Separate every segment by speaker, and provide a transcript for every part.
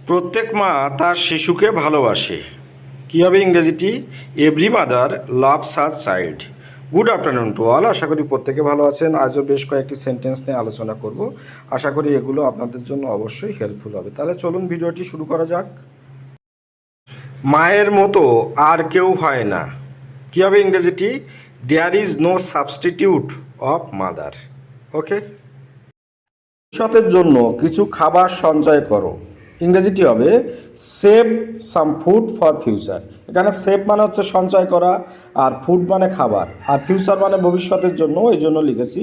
Speaker 1: প্রত্যেক মা তার শিশুকে ভালোবাসে। কী হবে ইংরেজিটি? Every mother loves her child. Good afternoon to all. আশা করি প্রত্যেকে ভালো আছেন। আজও বেশ কয়েকটি সেন্টেন্স নিয়ে আলোচনা করব। আশা করি এগুলো আপনাদের জন্য অবশ্যই হেল্পফুল হবে। তাহলে চলুন ভিডিওটি শুরু করা যাক। মায়ের মতো আর কেউ হয় না। কী হবে ইংরেজিটি? There is no substitute of mother. Okay. ভবিষ্যতের জন্য কিছু খাবার সঞ্চয় করো। ইংরেজিটি হবে save some food for future. এখানে সেভ মানে হচ্ছে সঞ্চয় করা, আর ফুড মানে খাবার, আর ফিউচার মানে ভবিষ্যতের জন্য। এই জন্য লিখেছি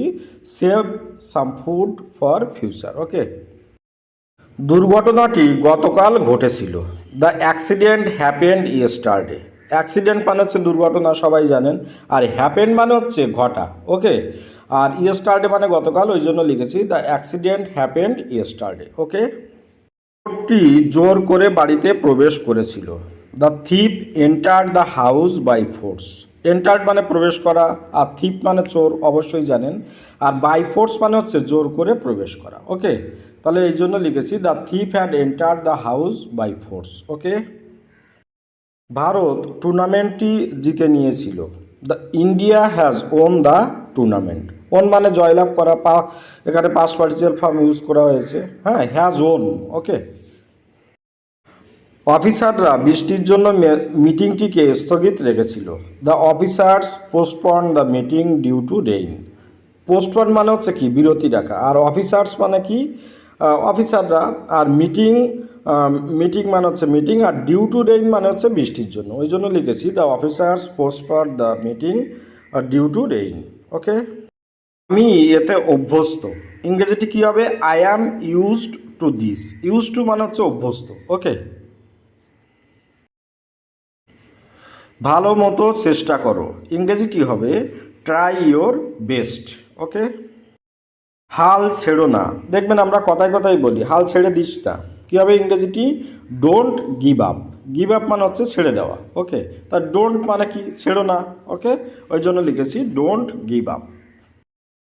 Speaker 1: save some food for future. Okay. দুর্ঘটনাটি গতকাল ঘটেছিল। The accident happened yesterday. Accident মানে হচ্ছে দুর্ঘটনা, সবাই জানেন, আর হ্যাপেন্ড মানে হচ্ছে ঘটা। ওকে। আর ইয়েস্টারডে মানে গতকাল, ওই জন্য লিখেছি the accident happened yesterday. Okay. চোরটি জোর করে বাড়িতে প্রবেশ করেছিল। The thief entered the house by force. Entered মানে প্রবেশ করা, আর থিপ মানে চোর, অবশ্যই জানেন, আর বাই ফোর্স মানে হচ্ছে জোর করে প্রবেশ করা। ওকে। তাহলে এই জন্য লিখেছি the thief had entered the house by force. Okay. Bharat টুর্নামেন্টটি জিতে নিয়েছিল। The India has won the tournament. Won মানে জয়লাভ করা, এখানে পাস্ট পার্টিসিপাল ফর্ম ইউজ করা হয়েছে। হ্যাঁ, হ্যাজ ওন। ওকে। অফিসাররা বৃষ্টির জন্য মিটিংটিকে স্থগিত রেখেছিল। The officers postpone the meeting due to rain. Postpone মানে হচ্ছে কি, বিরতি রাখা, আর অফিসার্স মানে কি, অফিসাররা, আর মিটিং মানে হচ্ছে মিটিং, আর ডিউ টু রেইন মানে হচ্ছে বৃষ্টির জন্য। ওই জন্য লিখেছি the officers postpone the meeting due to rain. Okay. আমি এতে অভ্যস্ত। ইংরেজিটি কী হবে? I am used to this. Use to মানে হচ্ছে অভ্যস্ত। ওকে। ভালো মতো চেষ্টা করো। ইংরেজিটি হবে ট্রাই ইয়োর বেস্ট। ওকে। হাল ছেড়ো না। দেখবেন আমরা কথায় কথায় বলি হাল ছেড়ে দিস না। কী হবে ইংরেজিটি? Don't give up. Give up মানে হচ্ছে ছেড়ে দেওয়া। ওকে। তা ডোন্ট মানে কি? ছেড়ো না। ওকে। ওই জন্য লিখেছি ডোন্ট গিভ আপ।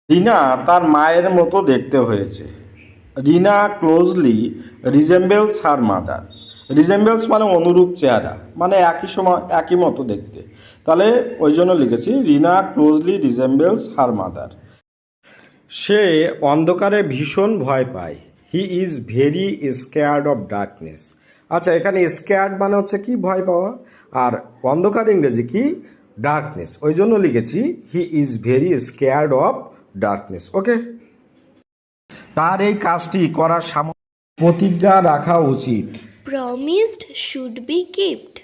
Speaker 1: রিনা তার মায়ের মতো দেখতে হয়েছে। Rina closely resembles her mother. Resembles মানে অনুরূপ চেহারা, মানে একই সময় একই মতো দেখতে। তাহলে ওই জন্য লিখেছি রিনা ক্লোজলি রিজেম্বলস হার মাদার। সে অন্ধকারে ভীষণ ভয় পায়। হি is very scared of darkness. আচ্ছা, এখানে স্কেয়ার্ড মানে হচ্ছে কি, ভয় পাওয়া, আর অন্ধকার ইংরেজি কি? ডার্কনেস। ওই জন্য লিখেছি he is very scared of darkness. Okay. তার এই কাজটি করার প্রতিজ্ঞা রাখা উচিত।
Speaker 2: Promised should be kept.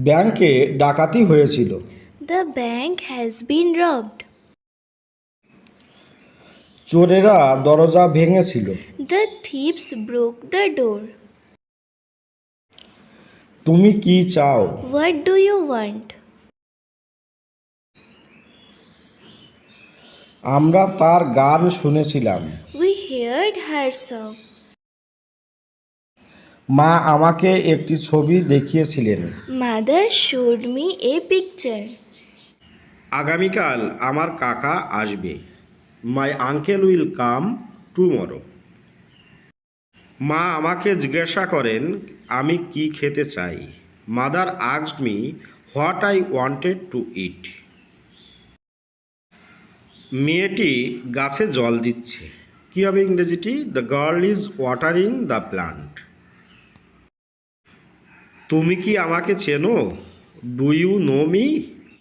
Speaker 1: ব্যাংকে ডাকাতি হয়েছিল।
Speaker 2: The bank has been robbed.
Speaker 1: চোরেরা দরজা ভেঙেছিল।
Speaker 2: The thieves broke the door.
Speaker 1: তুমি কি চাও?
Speaker 2: What do you want?
Speaker 1: আমরা তার গান শুনেছিলাম।
Speaker 2: We heard her song.
Speaker 1: মা আমাকে একটি ছবি দেখিয়েছিলেন।
Speaker 2: Mother showed me a picture.
Speaker 1: আগামীকাল আমার কাকা আসবে। My uncle will come tomorrow. মা আমাকে জিজ্ঞাসা করেন আমি কি খেতে চাই। Mother asked me what I wanted to eat. মেয়েটি গাছে জল দিচ্ছে। কী হবে ইংরেজিটি? The girl is watering the plant. তুমি কি আমাকে চেনো? Do you know me?